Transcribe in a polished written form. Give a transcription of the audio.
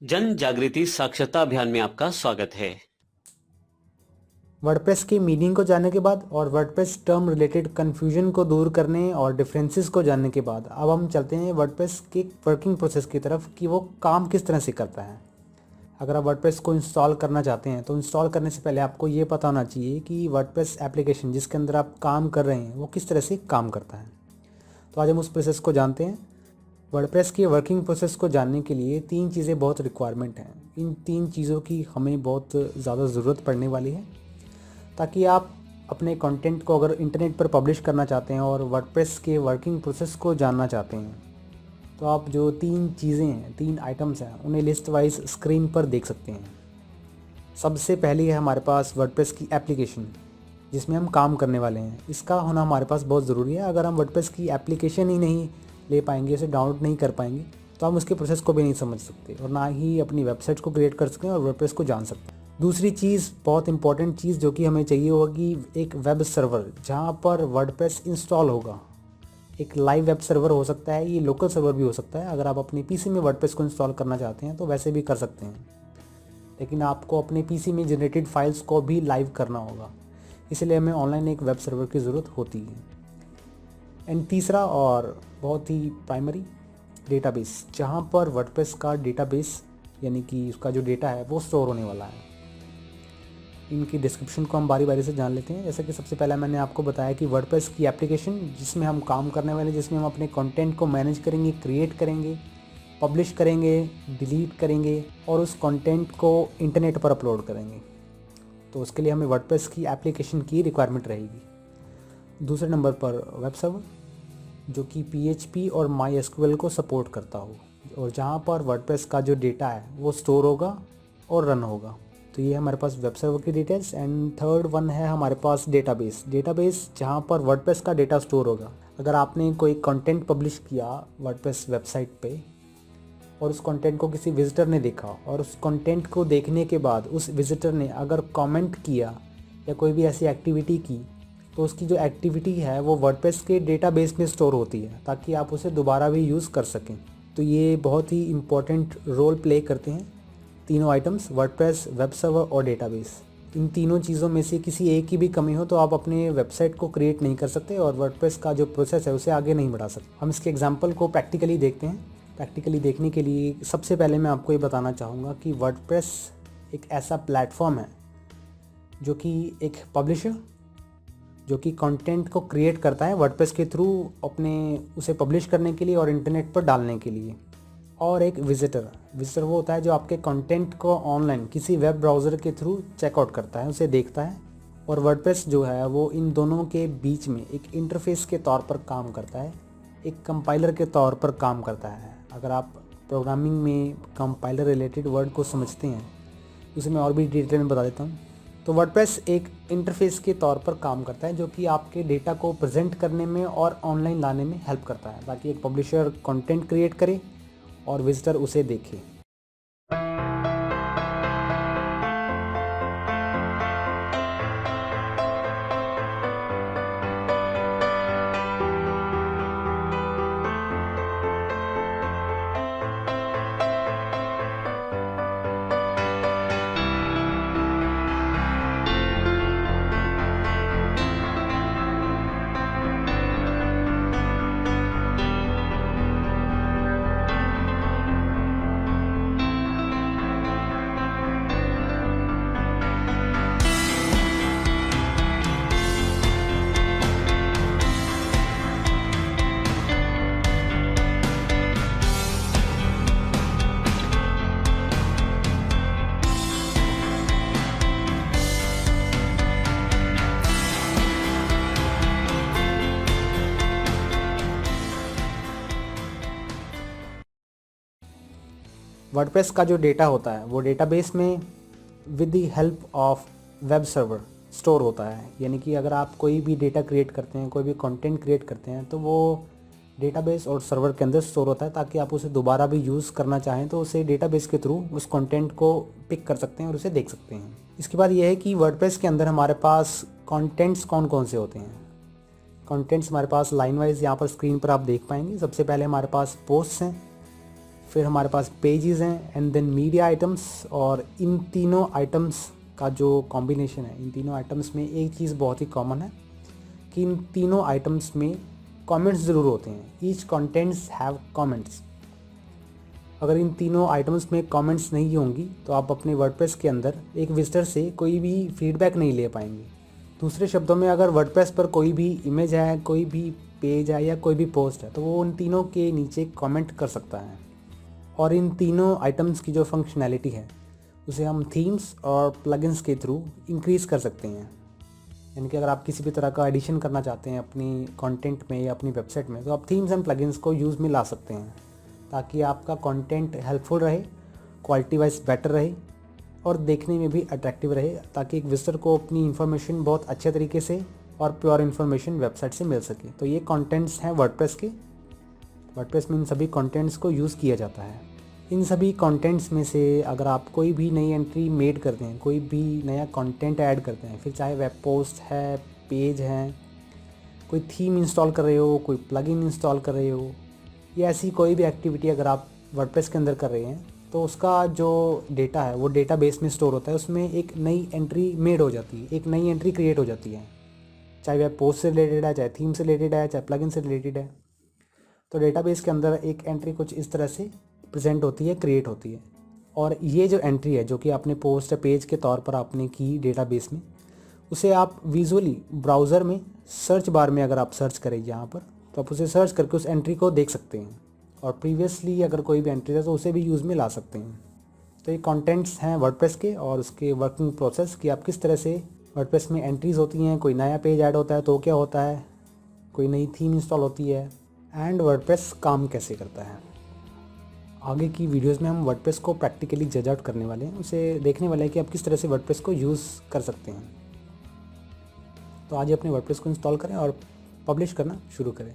जन जागृति साक्षरता अभियान में आपका स्वागत है। वर्डप्रेस की मीनिंग को जानने के बाद और वर्डप्रेस टर्म रिलेटेड कन्फ्यूजन को दूर करने और डिफरेंसेस को जानने के बाद अब हम चलते हैं वर्डप्रेस के वर्किंग प्रोसेस की तरफ कि वो काम किस तरह से करता है। अगर आप वर्डप्रेस को इंस्टॉल करना चाहते हैं तो इंस्टॉल करने से पहले आपको ये पता होना चाहिए कि वर्डप्रेस एप्लीकेशन जिसके अंदर आप काम कर रहे हैं वो किस तरह से काम करता है। तो आज हम उस प्रोसेस को जानते हैं। वर्डप्रेस की वर्किंग प्रोसेस को जानने के लिए 3 चीज़ें बहुत रिक्वायरमेंट हैं। इन 3 चीज़ों की हमें बहुत ज़्यादा ज़रूरत पड़ने वाली है ताकि आप अपने कंटेंट को अगर इंटरनेट पर पब्लिश करना चाहते हैं और वर्डप्रेस के वर्किंग प्रोसेस को जानना चाहते हैं तो आप जो 3 चीज़ें हैं, 3 आइटम्स हैं, उन्हें लिस्ट वाइज स्क्रीन पर देख सकते हैं। सबसे पहली है हमारे पास वर्डप्रेस की एप्लीकेशन जिसमें हम काम करने वाले हैं। इसका होना हमारे पास बहुत ज़रूरी है। अगर हम वर्डप्रेस की एप्लीकेशन ही नहीं ले पाएंगे, उसे डाउनलोड नहीं कर पाएंगे तो हम उसके प्रोसेस को भी नहीं समझ सकते और ना ही अपनी वेबसाइट को क्रिएट कर सकते हैं और वर्डप्रेस को जान सकते हैं। दूसरी चीज़, बहुत इंपॉर्टेंट चीज़ जो कि हमें चाहिए होगी, एक वेब सर्वर जहाँ पर वर्डप्रेस इंस्टॉल होगा। एक लाइव वेब सर्वर हो सकता है, ये लोकल सर्वर भी हो सकता है। अगर आप अपने पीसी में वर्डप्रेस को इंस्टॉल करना चाहते हैं तो वैसे भी कर सकते हैं, लेकिन आपको अपने पीसी में जनरेटेड फाइल्स को भी लाइव करना होगा, इसलिए हमें ऑनलाइन एक वेब सर्वर की ज़रूरत होती है। एंड तीसरा और बहुत ही प्राइमरी, डेटाबेस, जहाँ पर वर्डप्रेस का डेटाबेस यानी कि उसका जो डेटा है वो स्टोर होने वाला है। इनकी डिस्क्रिप्शन को हम बारी बारी से जान लेते हैं। जैसे कि सबसे पहले मैंने आपको बताया कि वर्डप्रेस की एप्लीकेशन जिसमें हम काम करने वाले, जिसमें हम अपने कंटेंट को मैनेज करेंगे, क्रिएट करेंगे, पब्लिश करेंगे, डिलीट करेंगे और उस कंटेंट को इंटरनेट पर अपलोड करेंगे। तो उसके लिए हमें वर्डप्रेस की एप्लीकेशन की रिक्वायरमेंट रहेगी। दूसरे नंबर पर वेब सर्वर जो कि PHP और MySQL को सपोर्ट करता हो और जहाँ पर वर्डप्रेस का जो डेटा है वो स्टोर होगा और रन होगा। तो ये हमारे पास वेब सर्वर की डिटेल्स। एंड थर्ड वन है हमारे पास डेटाबेस जहाँ पर वर्डप्रेस का डेटा स्टोर होगा। अगर आपने कोई कंटेंट पब्लिश किया वर्डप्रेस वेबसाइट पे और उस कंटेंट को किसी विजिटर ने देखा और उस कंटेंट को देखने के बाद उस विजिटर ने अगर कमेंट किया या कोई भी ऐसी एक्टिविटी की तो उसकी जो एक्टिविटी है वो वर्डप्रेस के डेटाबेस में स्टोर होती है ताकि आप उसे दोबारा भी यूज़ कर सकें। तो ये बहुत ही इम्पोर्टेंट रोल प्ले करते हैं तीनों आइटम्स, वर्डप्रेस, वेब सर्वर और डेटाबेस। इन तीनों चीज़ों में से किसी एक की भी कमी हो तो आप अपने वेबसाइट को क्रिएट नहीं कर सकते और वर्डप्रेस का जो प्रोसेस है उसे आगे नहीं बढ़ा सकते। हम इसके एग्जांपल को प्रैक्टिकली देखते हैं। प्रैक्टिकली देखने के लिए सबसे पहले मैं आपको ये बताना चाहूँगा कि वर्डप्रेस एक ऐसा प्लेटफॉर्म है जो कि एक पब्लिशर जो कि कंटेंट को क्रिएट करता है वर्डप्रेस के थ्रू अपने उसे पब्लिश करने के लिए और इंटरनेट पर डालने के लिए, और एक विजिटर वो होता है जो आपके कंटेंट को ऑनलाइन किसी वेब ब्राउज़र के थ्रू चेकआउट करता है, उसे देखता है। और वर्डप्रेस जो है वो इन दोनों के बीच में एक इंटरफेस के तौर पर काम करता है, एक कंपाइलर के तौर पर काम करता है। अगर आप प्रोग्रामिंग में कंपाइलर रिलेटेड वर्ड को समझते हैं उसे मैं और भी डिटेल में बता देता हूँ। तो वर्डप्रेस एक इंटरफेस के तौर पर काम करता है जो कि आपके डेटा को प्रेजेंट करने में और ऑनलाइन लाने में हेल्प करता है ताकि एक पब्लिशर कंटेंट क्रिएट करे और विजिटर उसे देखे। वर्डप्रेस का जो डेटा होता है वो डेटाबेस में with the help of web server store होता है। यानी कि अगर आप कोई भी डेटा क्रिएट करते हैं, कोई भी कंटेंट क्रिएट करते हैं तो वो डेटाबेस और सर्वर के अंदर स्टोर होता है ताकि आप उसे दोबारा भी यूज़ करना चाहें तो उसे डेटाबेस के थ्रू उस कंटेंट को पिक कर सकते हैं और उसे देख सकते हैं। इसके बाद ये है कि वर्डप्रेस के अंदर हमारे पास कंटेंट्स कौन कौन से होते हैं। कंटेंट्स हमारे पास लाइन वाइज यहाँ पर स्क्रीन पर आप देख पाएंगे। सबसे पहले हमारे पास पोस्ट्स हैं, फिर हमारे पास पेजेस हैं एंड देन मीडिया आइटम्स। और इन तीनों आइटम्स का जो कॉम्बिनेशन है, इन तीनों आइटम्स में एक चीज़ बहुत ही कॉमन है कि इन तीनों आइटम्स में कमेंट्स ज़रूर होते हैं। Each contents have comments. अगर इन तीनों आइटम्स में कमेंट्स नहीं होंगी तो आप अपने वर्डप्रेस के अंदर एक विजिटर से कोई भी फीडबैक नहीं ले पाएंगे। दूसरे शब्दों में, अगर वर्डप्रेस पर कोई भी इमेज है, कोई भी पेज है या कोई भी पोस्ट है, तो वो उन तीनों के नीचे कमेंट कर सकता है। और इन तीनों आइटम्स की जो फंक्शनैलिटी है उसे हम थीम्स और प्लगइन्स के थ्रू इंक्रीज़ कर सकते हैं। यानी कि अगर आप किसी भी तरह का एडिशन करना चाहते हैं अपनी कंटेंट में या अपनी वेबसाइट में, तो आप थीम्स एंड प्लगइन्स को यूज़ में ला सकते हैं ताकि आपका कंटेंट हेल्पफुल रहे, क्वालिटी वाइज बेटर रहे और देखने में भी अट्रैक्टिव रहे, ताकि एक विजिटर को अपनी इन्फॉर्मेशन बहुत अच्छे तरीके से और प्योर इन्फॉर्मेशन वेबसाइट से मिल सके। तो ये कंटेंट्स हैं वर्डप्रेस के। वर्डप्रेस में इन सभी कंटेंट्स को यूज़ किया जाता है। इन सभी कंटेंट्स में से अगर आप कोई भी नई एंट्री मेड करते हैं, कोई भी नया कंटेंट ऐड करते हैं, फिर चाहे वेब पोस्ट है, पेज है, कोई थीम इंस्टॉल कर रहे हो, कोई प्लगइन इंस्टॉल कर रहे हो, या ऐसी कोई भी एक्टिविटी अगर आप वर्डप्रेस के अंदर कर रहे हैं, तो उसका जो डेटा है वो डेटाबेस में स्टोर होता है। उसमें एक नई एंट्री मेड हो जाती है, एक नई एंट्री क्रिएट हो जाती है, चाहे वेब पोस्ट से रिलेटेड है, चाहे थीम से रिलेटेड है, चाहे प्लगइन से रिलेटेड है। तो डेटाबेस के अंदर एक एंट्री कुछ इस तरह से प्रेजेंट होती है, क्रिएट होती है। और ये जो एंट्री है जो कि आपने पोस्ट या पेज के तौर पर आपने की डेटाबेस में, उसे आप विजुअली ब्राउज़र में सर्च बार में अगर आप सर्च करें यहाँ पर, तो आप उसे सर्च करके उस एंट्री को देख सकते हैं। और प्रीवियसली अगर कोई भी एंट्री है तो उसे भी यूज़ में ला सकते हैं। तो ये कंटेंट्स हैं वर्डप्रेस के और उसके वर्किंग प्रोसेस कि आप किस तरह से वर्डप्रेस में एंट्रीज़ होती हैं, कोई नया पेज ऐड होता है तो क्या होता है, कोई नई थीम इंस्टॉल होती है, एंड वर्डप्रेस काम कैसे करता है। आगे की वीडियोस में हम वर्डप्रेस को प्रैक्टिकली जज आउट करने वाले हैं, उसे देखने वाले हैं कि आप किस तरह से वर्डप्रेस को यूज़ कर सकते हैं। तो आज ही अपने वर्डप्रेस को इंस्टॉल करें और पब्लिश करना शुरू करें।